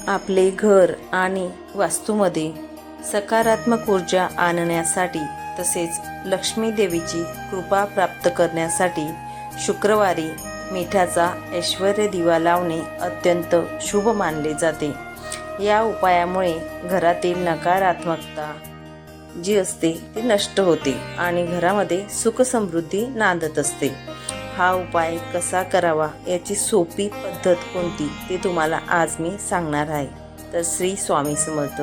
आपले घर आणि वास्तूमध्ये सकारात्मक ऊर्जा आणण्यासाठी तसेच लक्ष्मी देवीची कृपा प्राप्त करण्यासाठी शुक्रवारी मिठाचा ऐश्वर्य दिवा लावणे अत्यंत शुभ मानले जाते। या उपायामुळे घरातील नकारात्मकता जी असते ती नष्ट होते आणि घरामध्ये सुख समृद्धी नांदत असते। हा उपाय कसा करावा याची सोपी पद्धत कोणती ते तुम्हाला आज मी सांगणार आहे। तर श्री स्वामी समर्थ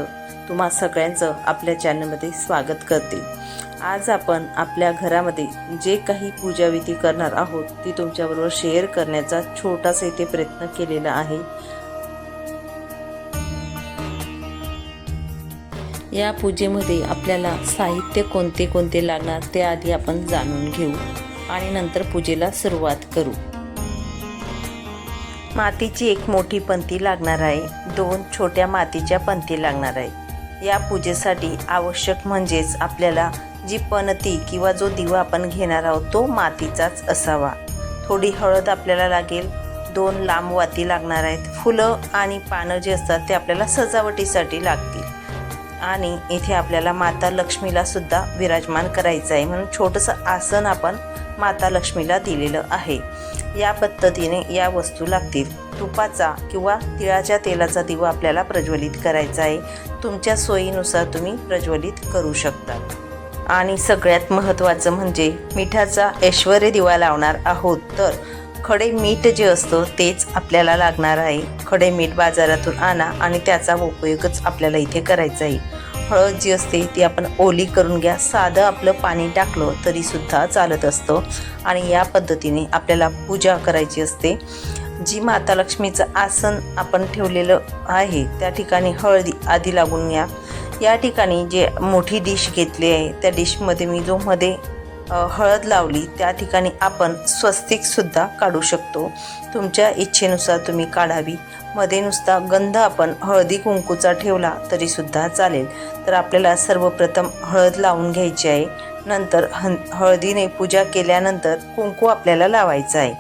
तुम्हा सगळ्यांचं आपल्या चॅनलमध्ये स्वागत करते। आज आपण आपल्या घरामध्ये जे काही पूजाविधी करणार आहोत ती तुमच्याबरोबर शेअर करण्याचा छोटासा इथे प्रयत्न केलेला आहे। या पूजेमध्ये आपल्याला साहित्य कोणते कोणते लागणार ते आधी आपण जाणून घेऊ आणि नंतर पूजेला सुरुवात करू। मातीची एक मोठी पंती लागणार आहे, 2 छोट्या मातीच्या पंती लागणार आहे। या पूजेसाठी आवश्यक म्हणजेच आपल्याला जी पणती किंवा जो दिवा आपण घेणार आहोत तो मातीचाच असावा। थोडी हळद आपल्याला लागेल, 2 लांब वाती लागणार आहेत। फुलं आणि पानं जे असतात ते आपल्याला सजावटीसाठी लागतील आणि इथे आपल्याला माता लक्ष्मीला सुद्धा विराजमान करायचं आहे, म्हणून छोटंसं आसन आपण माता लक्ष्मीला दिलेलं आहे। या पद्धतीने या वस्तू लागतील। तुपाचा किंवा तिळाच्या तेलाचा दिवा आपल्याला प्रज्वलित करायचा आहे। तुमच्या सोयीनुसार तुम्ही प्रज्वलित करू शकता। आणि सगळ्यात महत्त्वाचं म्हणजे मिठाचा ऐश्वर्य दिवा लावणार आहोत तर खडे मीठ जे असतं तेच आपल्याला लागणार आहे। खडे मीठ बाजारातून आणा आणि त्याचा उपयोगच आपल्याला इथे करायचा आहे। हळद जी असते ती आपण ओली करून घ्या, साधं आपलं पाणी टाकलं तरी सुद्धा चालत असतं। आणि या पद्धतीने आपल्याला पूजा करायची असते। जी माता लक्ष्मीचं आसन आपण ठेवलेलं आहे त्या ठिकाणी हळदी आधी लागून घ्या। या ठिकाणी जे मोठी डिश घेतली आहे त्या डिशमध्ये मी जो मध्ये हळद लावली त्या ठिकाणी आपण स्वस्तिकसुद्धा काढू शकतो। तुमच्या इच्छेनुसार तुम्ही काढावी। मध्ये नुसता गंध आपण हळदी कुंकूचा ठेवला तरीसुद्धा चालेल। तर आपल्याला सर्वप्रथम हळद लावून घ्यायची आहे। नंतर हळदीने पूजा केल्यानंतर कुंकू आपल्याला लावायचं आहे।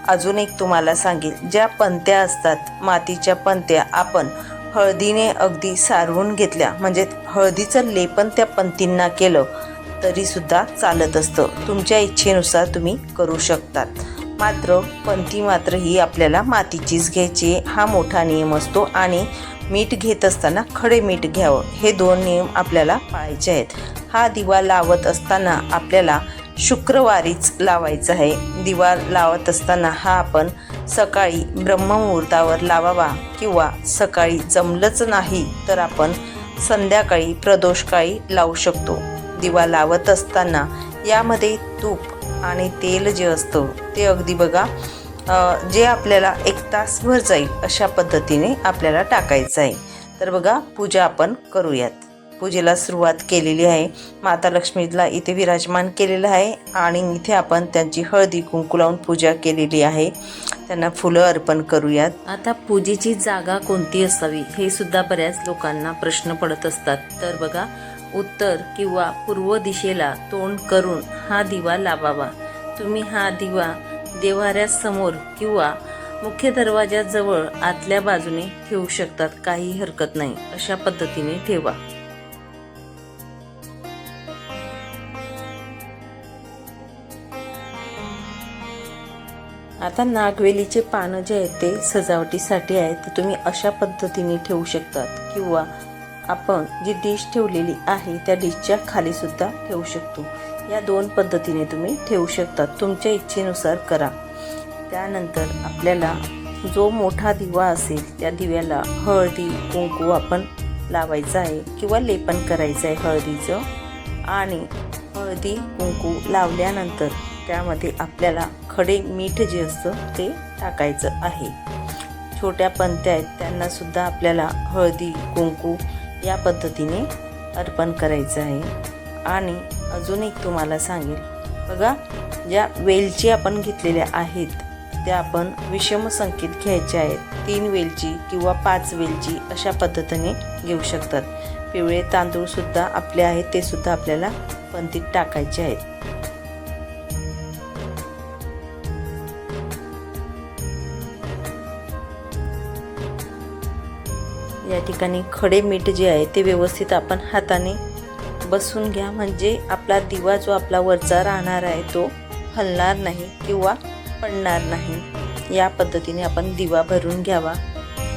अजून एक तुम्हाला सांगेल, ज्या पंत्या असतात मातीच्या पंत्या आपण हळदीने अगदी सारवून घेतल्या म्हणजे हळदीचं लेपन त्या पंतींना केलं तरीसुद्धा चालत असतं। तुमच्या इच्छेनुसार तुम्ही करू शकतात। मात्र पंती मात्र ही आपल्याला मातीचीच घ्यायची, हा मोठा नियम असतो। आणि मीठ घेत असताना खडे मीठ घ्यावं, हे 2 नियम आपल्याला पाळायचे आहेत। हा दिवा लावत असताना आपल्याला शुक्रवारीच लावायचा आहे। दिवा लावत असताना हा आपण सकाळी ब्रह्ममुहूर्तावर लावावा किंवा सकाळी जमलंच नाही तर आपण संध्याकाळी प्रदोषकाळी लावू शकतो। दिवा लावत असताना यामध्ये तूप आणि तेल जे असतं ते अगदी बघा जे आपल्याला 1 तासभर जाईल अशा पद्धतीने आपल्याला टाकायचं आहे। तर बघा पूजा आपण करूयात। पूजेला सुरुवात केलेली आहे। माता लक्ष्मीला इथे विराजमान केलेलं आहे आणि इथे आपण त्यांची हळदी कुंकू लावून पूजा केलेली आहे। त्यांना फुलं अर्पण करूयात। आता पूजेची जागा कोणती असावी हे सुद्धा बऱ्याच लोकांना प्रश्न पडत असतात। तर बघा, उत्तर किंवा पूर्व दिशेला तोंड करून हा दिवा लावावा। तुम्ही हा दिवा देव्हाऱ्यासमोर किंवा मुख्य दरवाजाजवळ आतल्या बाजूने ठेवू शकतात, काही हरकत नाही। अशा पद्धतीने ठेवा। आता नागवेलीचे पानं जे आहेत ते सजावटीसाठी आहेत, तर तुम्ही अशा पद्धतीने ठेवू शकतात किंवा आपण जी डिश ठेवलेली आहे त्या डिशच्या खाली सुद्धा ठेवू शकतो। या 2 पद्धतीने तुम्ही ठेवू शकता, तुमच्या इच्छेनुसार करा। त्यानंतर आपल्याला जो मोठा दिवा असेल त्या दिव्याला हळदी कुंकू आपण लावायचं आहे किंवा लेपन करायचं आहे हळदीचं। आणि हळदी कुंकू लावल्यानंतर त्यामध्ये आपल्याला खडे मीठ जे असतं ते टाकायचं आहे। छोट्या पंत्या आहेत त्यांना सुद्धा आपल्याला हळदी कुंकू या पद्धतीने अर्पण करायचं आहे। आणि अजून एक तुम्हाला सांगेल, बघा ज्या वेलची आपण घेतलेल्या आहेत त्या आपण विषम संख्येत घ्यायच्या आहेत। 3 वेलची किंवा 5 वेलची अशा पद्धतीने घेऊ शकतात। पिवळे तांदूळ सुद्धा आपले आहेत ते सुद्धा आपल्याला पंतीत टाकायचे आहेत। या ठिकाणी खडे मीठ जे आहे ते व्यवस्थित आपण हाताने बसून घ्या, म्हणजे आपला दिवा जो आपला वरचा राहणार आहे तो हलणार नाही किंवा पडणार नाही। या पद्धतीने आपण दिवा भरून घ्यावा।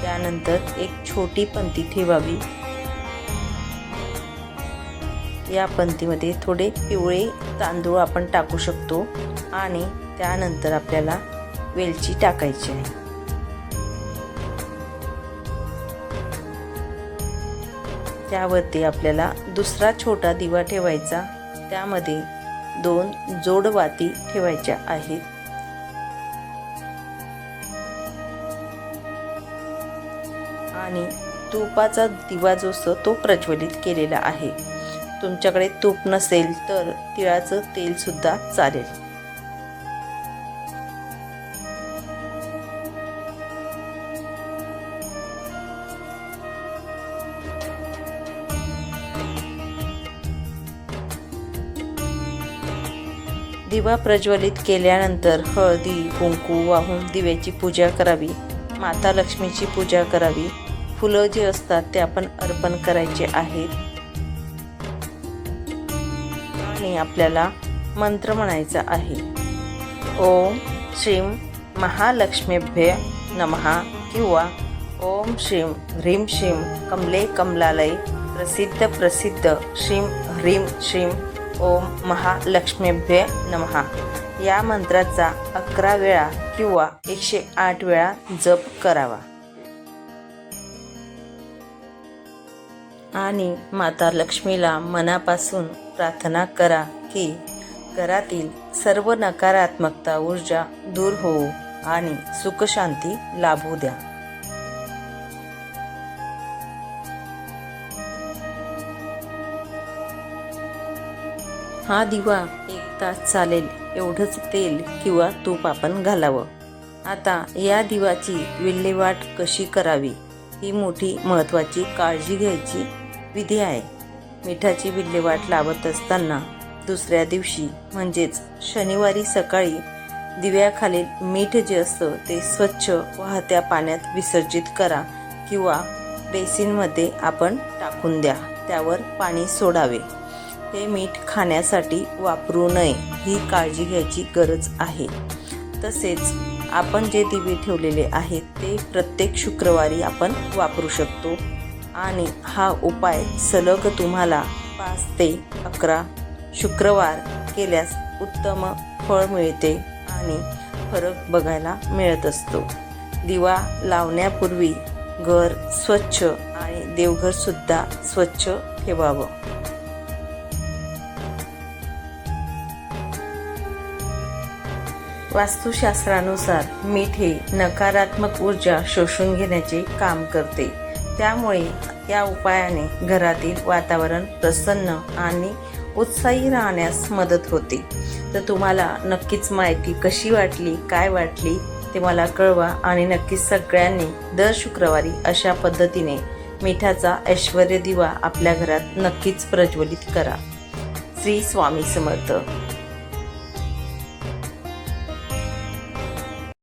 त्यानंतर एक छोटी पंती ठेवावी। या पंतीमध्ये थोडे पिवळे तांदूळ आपण टाकू शकतो आणि त्यानंतर आपल्याला वेलची टाकायची आहे। त्यावरती आपल्याला दुसरा छोटा दिवा ठेवायचा, त्यामध्ये 2 जोड वाती ठेवायच्या आहेत। आणि तुपाचा दिवा जो असतो तो प्रज्वलित केलेला आहे। तुमच्याकडे तूप नसेल तर तिळाचं तेल सुद्धा चालेल। दिवा प्रज्वलित केल्यानंतर हळदी कुंकू वाहून दिव्याची पूजा करावी, माता लक्ष्मीची पूजा करावी। फुलं जे असतात ते आपण अर्पण करायचे आहेत आणि आपल्याला मंत्र म्हणायचा आहे। ओम श्रीं महालक्ष्मीभ्य नमः किंवा ओम श्रीं ह्रीं श्रीं कमले कमलालय प्रसिद्ध प्रसिद्ध श्रीं ह्रीं श्रीं ओम महालक्ष्मीभ्य नमः या मंत्राचा 11 वेळा किंवा 108 वेळा जप करावा आणि माता लक्ष्मीला मनापासून प्रार्थना करा की घरातील सर्व नकारात्मकता ऊर्जा दूर होवो आणि सुखशांती लाभू द्या। हा दिवा 1 तास चालेल एवढंच तेल किंवा तूप आपण घालावं। आता या दिवाची विल्हेवाट कशी करावी ही मोठी महत्त्वाची काळजी घ्यायची विधी आहे। मिठाची विल्हेवाट लावत असताना दुसऱ्या दिवशी म्हणजेच शनिवारी सकाळी दिव्याखालील मीठ जे असतं ते स्वच्छ वाहत्या पाण्यात विसर्जित करा किंवा बेसिनमध्ये आपण टाकून द्या, त्यावर पाणी सोडावे। हे मीठ खाण्यासाठी वापरू नये ही काळजी घ्यायची गरज आहे। तसेच आपण जे दिवे ठेवलेले आहेत ते प्रत्येक शुक्रवारी आपण वापरू शकतो आणि हा उपाय सलग तुम्हाला 5 ते 11 शुक्रवार केल्यास उत्तम फळ मिळते आणि फरक बघायला मिळत असतो। दिवा लावण्यापूर्वी घर स्वच्छ आणि देवघर सुद्धा स्वच्छ ठेवावं। वास्तुशास्त्रानुसार मीठ हे नकारात्मक ऊर्जा शोषून घेण्याचे काम करते, त्यामुळे या उपायाने घरातील वातावरण प्रसन्न आणि उत्साही राहण्यास मदत होते। तर तुम्हाला नक्कीच माहिती कशी वाटली, काय वाटली ते मला कळवा आणि नक्कीच सगळ्यांनी दर शुक्रवारी अशा पद्धतीने मिठाचा ऐश्वर्य दिवा आपल्या घरात नक्कीच प्रज्वलित करा। श्री स्वामी समर्थ।